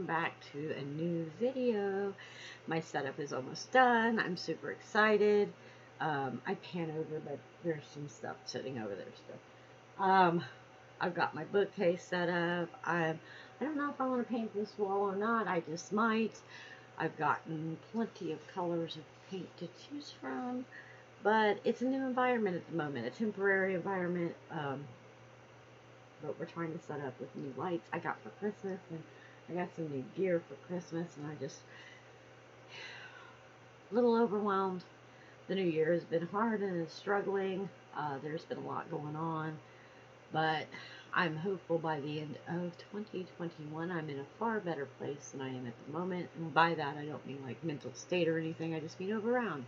back to a new video. My setup is almost done. I'm super excited. I pan over, but there's some stuff sitting over there still. I've got my bookcase set up. I don't know if I want to paint this wall or not. I just might. I've gotten plenty of colors of paint to choose from, but it's a new environment at the moment, a temporary environment. But we're trying to set up with new lights I got for Christmas, and I got some new gear for Christmas, and I just a little overwhelmed. The new year has been hard and is struggling. There's been a lot going on, but I'm hopeful by the end of 2021 I'm in a far better place than I am at the moment. And by that I don't mean like mental state or anything, I just mean overall.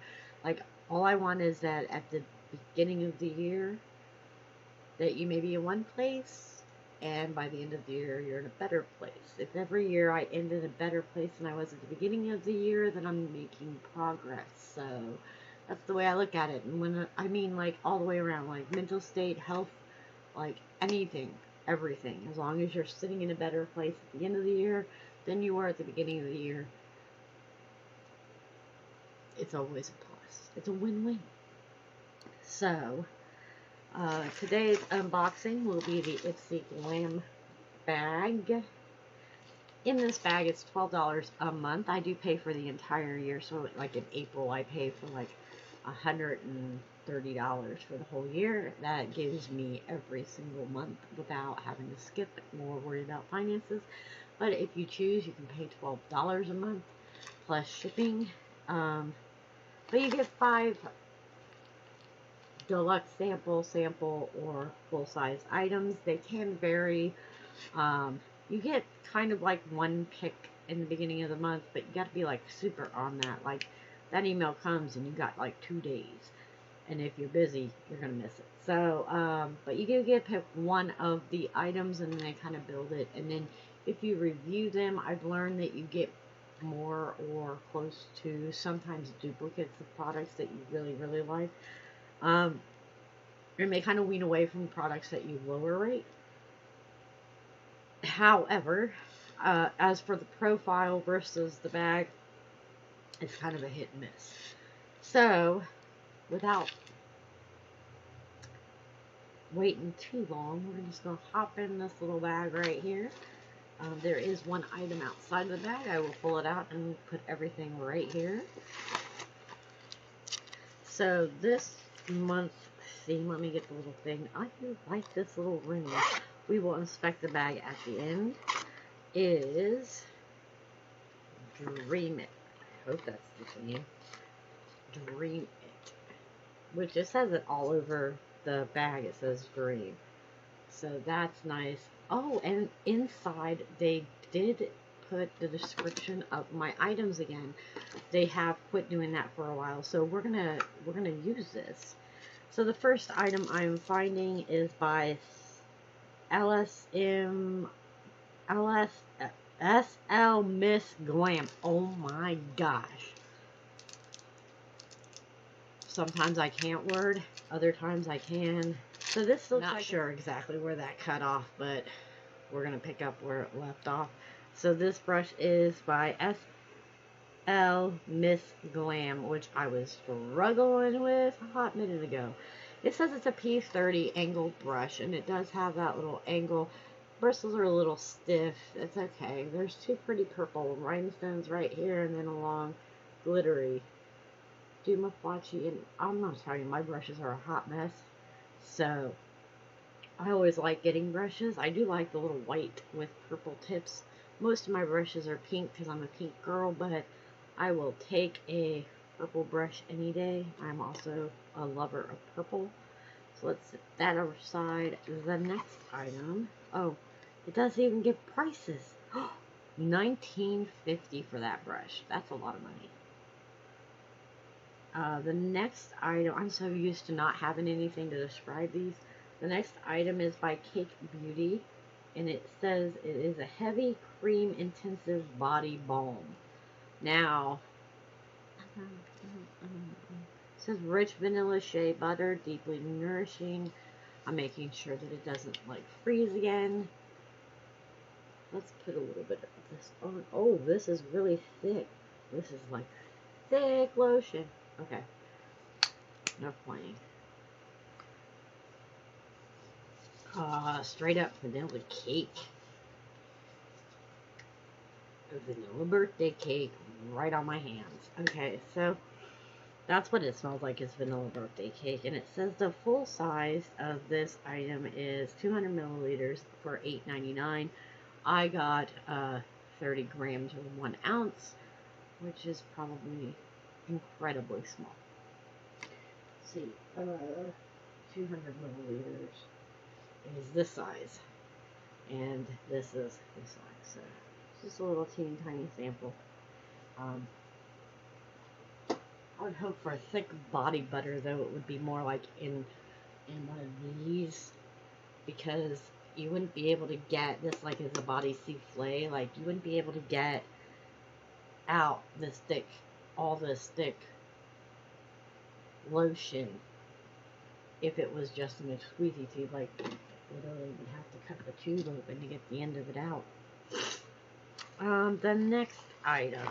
Like, all I want is that at the beginning of the year that you may be in one place, and by the end of the year you're in a better place. If every year I end in a better place than I was at the beginning of the year, then I'm making progress. So that's the way I look at it. And when I mean like all the way around, like mental state, health, like anything, everything, as long as you're sitting in a better place at the end of the year than you were at the beginning of the year, it's always a plus. It's a win-win. So today's unboxing will be the Ipsy Glam bag. In this bag, it's $12 a month. I do pay for the entire year, so like in April I pay for like $130 for the whole year. That gives me every single month without having to skip or worry about finances. But if you choose, you can pay $12 a month plus shipping. But you get 5 deluxe sample, or full-size items. They can vary. You get kind of like one pick in the beginning of the month, but you got to be like super on that. Like, that email comes and you got like 2 days, and if you're busy, you're gonna miss it. So but you do get to pick one of the items, and then they kind of build it. And then if you review them, I've learned that you get more or close to sometimes duplicates of products that you really like. You may kind of wean away from products that you lower rate. However, as for the profile versus the bag, it's kind of a hit and miss. So, without waiting too long, we're just going to hop in this little bag right here. There is one item outside of the bag. I will pull it out and put everything right here. So this month theme, let me get the little thing. I do like this little ring. We will inspect the bag at the end. Is Dream It. I hope that's the name. Dream It. Which it says it all over the bag. It says Dream. So that's nice. Oh, and inside they did put the description of my items again. They have quit doing that for a while, so we're gonna use this. So the first item I'm finding is by SL Miss Glam. Oh my gosh. Sometimes I can't word, other times I can. So this looks not sure exactly where that cut off, but we're going to pick up where it left off. So this brush is by SL Miss Glam, which I was struggling with a hot minute ago. It says it's a P30 angled brush, and it does have that little angle. Bristles are a little stiff. It's okay. There's 2 pretty purple rhinestones right here, and then a long glittery Dumafachi. And I'm not telling you, my brushes are a hot mess. So I always like getting brushes. I do like the little white with purple tips. Most of my brushes are pink because I'm a pink girl, but I will take a purple brush any day. I'm also a lover of purple. So let's set that aside. The next item, oh, it doesn't even give prices. $19.50 for that brush. That's a lot of money. The next item, I'm so used to not having anything to describe these. The next item is by Cake Beauty, and it says it is a heavy cream intensive body balm. Now, it says rich vanilla shea butter, deeply nourishing. I'm making sure that it doesn't like freeze again. Let's put a little bit of this on. Oh, this is really thick. This is like thick lotion. Okay. No playing. Straight up vanilla cake. A vanilla birthday cake right on my hands. Okay, so that's what it smells like, is vanilla birthday cake. And it says the full size of this item is 200 milliliters for $8.99. I got 30 grams or 1 ounce, which is probably incredibly small. Let's see, 200 milliliters is this size, and this is this size. So just a little teeny tiny sample. I would hope for a thick body butter, though it would be more like in one of these, because you wouldn't be able to get this like as a body souffle. Like, you wouldn't be able to get out this thick, all this thick lotion if it was just in a squeezy tube. Like, literally you'd have to cut the tube open to get the end of it out. The next item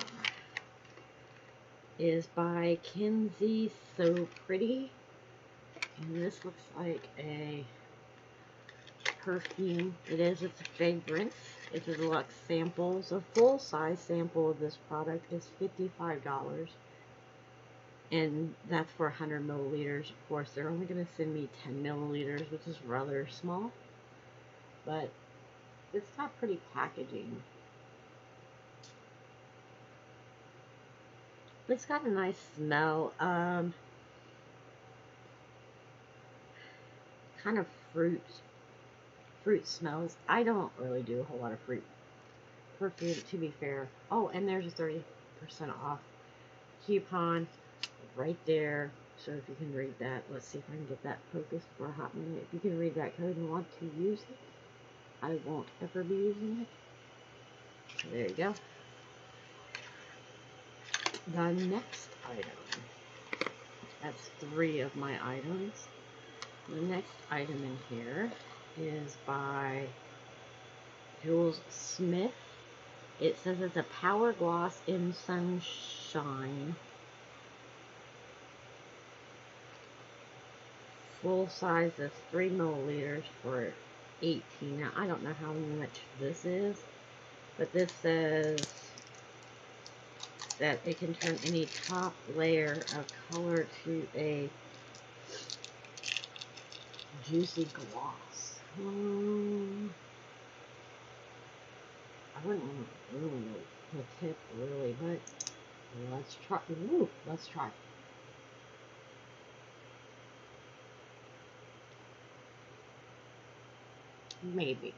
is by Kinsey So Pretty, and this looks like a perfume. It's a fragrance. It's a deluxe sample. So full size sample of this product is $55, and that's for 100 milliliters. Of course, they're only going to send me 10 milliliters, which is rather small, but it's got pretty packaging. It's got a nice smell. Kind of fruit smells. I don't really do a whole lot of fruit perfume, to be fair. Oh, and there's a 30% off coupon right there. So if you can read that, let's see if I can get that focused for a hot minute. If you can read that code and want to use it, I won't ever be using it. There you go. The next item, that's 3 of my items. The next item in here is by Jules Smith. It says it's a Power Gloss in Sunshine. Full size is 3 milliliters for $18. Now, I don't know how much this is, but this says that it can turn any top layer of color to a juicy gloss. I wouldn't want to ruin the tip, really, but let's try. Ooh, let's try. Maybe.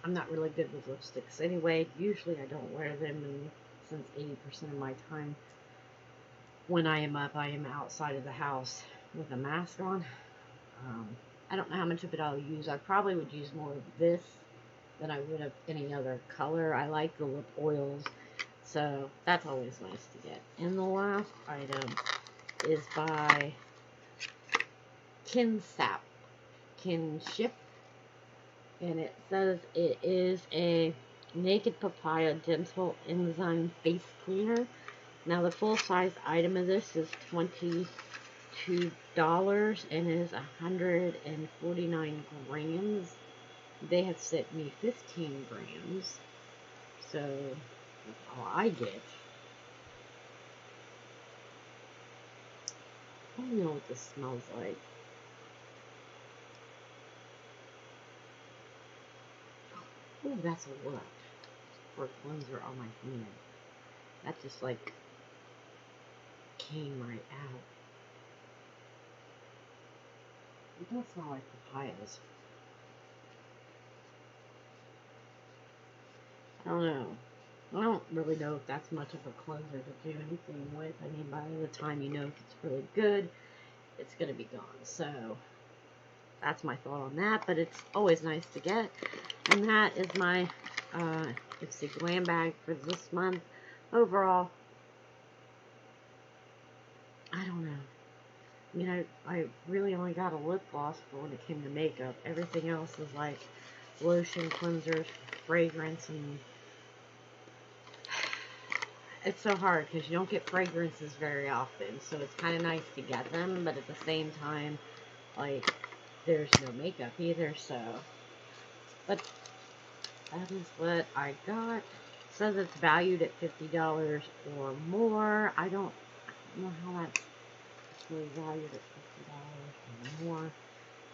I'm not really good with lipsticks anyway. Usually I don't wear them, and since 80% of my time when I am up, I am outside of the house with a mask on. I don't know how much of it I'll use. I probably would use more of this than I would of any other color. I like the lip oils, so that's always nice to get. And the last item is by Kinship, and it says it is a Naked Papaya Dental Enzyme Face Cleaner. Now the full size item of this is $22 and is 149 grams. They have sent me 15 grams, so that's all I get. I don't know what this smells like. Oh, that's a lot for a cleanser on my hand. That just like came right out. It does smell like papayas. I don't know. I don't really know if that's much of a cleanser to do anything with. I mean, by the time you know if it's really good, it's going to be gone. So that's my thought on that, but it's always nice to get. And that is my Ipsy Glam bag for this month. Overall, I don't know. I mean, I really only got a lip gloss for when it came to makeup. Everything else is like lotion, cleansers, fragrance, and it's so hard because you don't get fragrances very often, so it's kind of nice to get them, but at the same time, like, there's no makeup either, so, but that is what I got. It says it's valued at $50 or more. I don't know how that's really valued at $50 or more.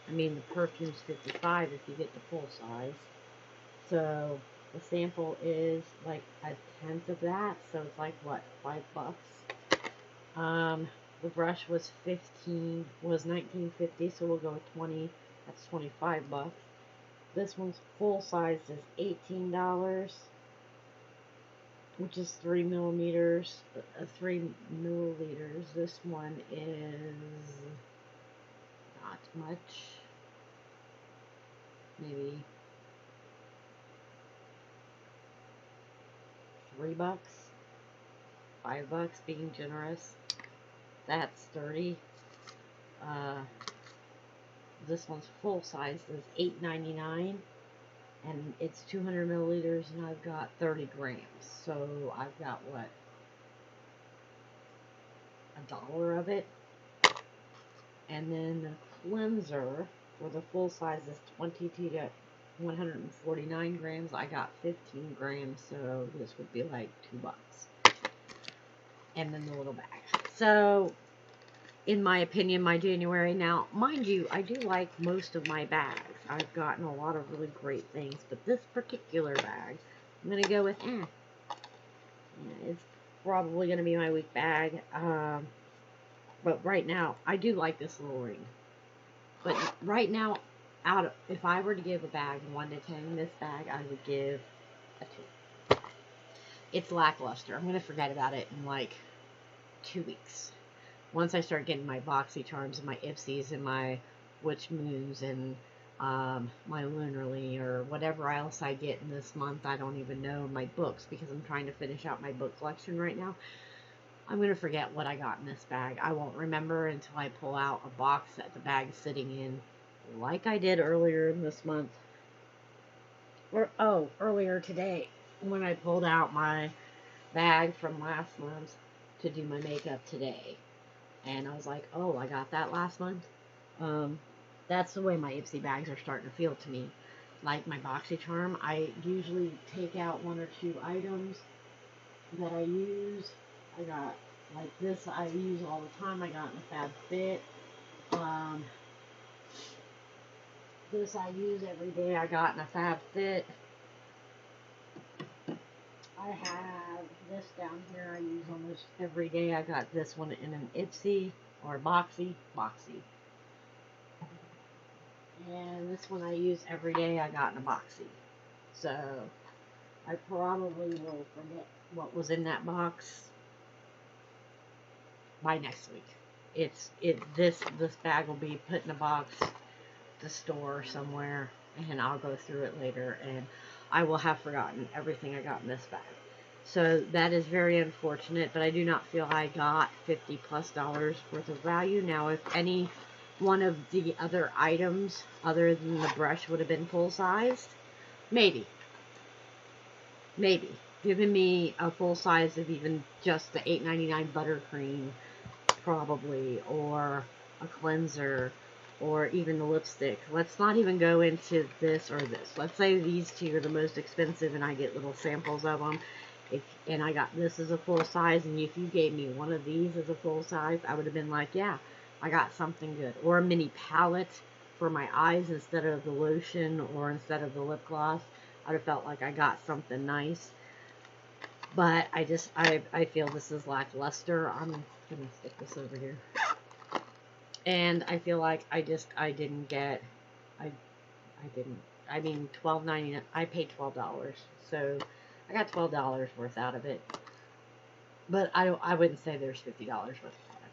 I mean, the perfume's $55 if you get the full size. So the sample is like a tenth of that, so it's like what, $5? The brush was $19.50, so we'll go with 20. That's $25. This one's full size is $18, which is 3 milliliters. This one is not much, maybe $3, $5, being generous. That's 30. This one's full size is $8.99, and it's 200 milliliters, and I've got 30 grams. So I've got what, $1 of it. And then the cleanser for the full size is 22 to 149 grams. I got 15 grams, so this would be like $2. And then the little bag. So, in my opinion, my January, now, mind you, I do like most of my bags. I've gotten a lot of really great things, but this particular bag, I'm going to go with, yeah, it's probably going to be my week bag. But right now, I do like this little ring. But right now, if I were to give a bag 1 to 10, this bag, I would give a 2. It's lackluster. I'm going to forget about it in like 2 weeks. Once I start getting my Boxy Charms and my Ipsys and my Witch Moons and my Lunarly or whatever else I get in this month, I don't even know, my books, because I'm trying to finish out my book collection right now. I'm going to forget what I got in this bag. I won't remember until I pull out a box that the bag's sitting in, like I did earlier in this month. Or, earlier today, when I pulled out my bag from last month to do my makeup today. And I was like, oh, I got that last month. That's the way my Ipsy bags are starting to feel to me. Like my Boxy Charm, I usually take out 1 or 2 items that I use. I got, like this, I use all the time. I got in a Fab Fit. This I use every day. I got in a Fab Fit. I have this down here I use almost every day. I got this one in an Ipsy or Boxy. And this one I use every day. I got in a Boxy. So I probably will forget what was in that box by next week. This bag will be put in a box to store somewhere, and I'll go through it later, and I will have forgotten everything I got in this bag. So that is very unfortunate, but I do not feel I got $50+ worth of value. Now, if any one of the other items other than the brush would have been full sized, maybe giving me a full size of even just the $8.99 buttercream, probably, or a cleanser, or even the lipstick. Let's not even go into this or this. Let's say these two are the most expensive and I get little samples of them. And I got this as a full size, and if you gave me one of these as a full size, I would have been like, yeah, I got something good. Or a mini palette for my eyes instead of the lotion or instead of the lip gloss. I would have felt like I got something nice. But I feel this is lackluster. I'm going to stick this over here. And I feel like I didn't get, I mean, $12.99, I paid $12, so I got $12 worth out of it. But I wouldn't say there's $50 worth of product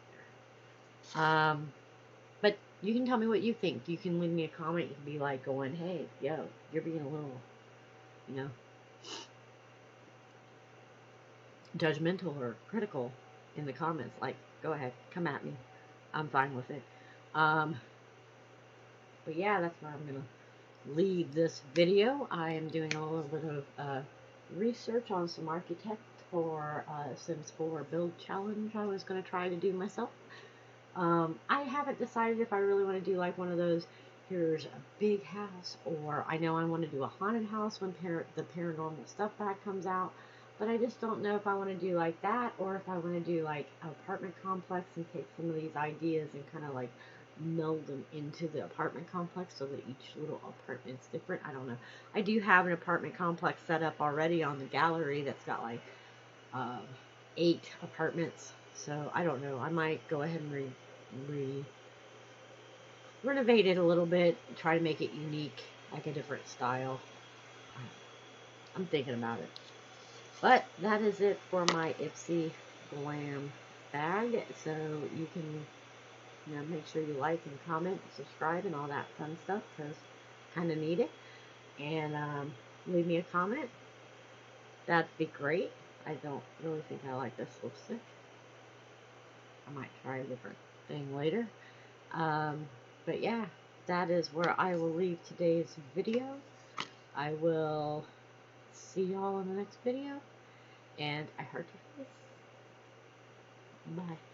there. But you can tell me what you think. You can leave me a comment. You can be like going, hey, yo, you're being a little, judgmental or critical in the comments. Like, go ahead, come at me. I'm fine with it. But yeah, that's where I'm gonna leave this video. I am doing a little bit of research on some architect for Sims 4 build challenge I was going to try to do myself. I haven't decided if I really want to do like one of those, here's a big house, or I know I want to do a haunted house when the paranormal stuff back comes out, but I just don't know if I want to do like that, or if I want to do like an apartment complex and take some of these ideas and kind of like meld them into the apartment complex so that each little apartment's different. I don't know. I do have an apartment complex set up already on the gallery that's got like 8 apartments, so I don't know. I might go ahead and renovate it a little bit, try to make it unique, like a different style. I'm thinking about it. But that is it for my Ipsy Glam bag. So you can, make sure you like and comment, subscribe, and all that fun stuff, because kind of need it. And leave me a comment. That'd be great. I don't really think I like this lipstick. I might try a different thing later. But yeah, that is where I will leave today's video. I will see y'all in the next video. And I heart your face. Bye.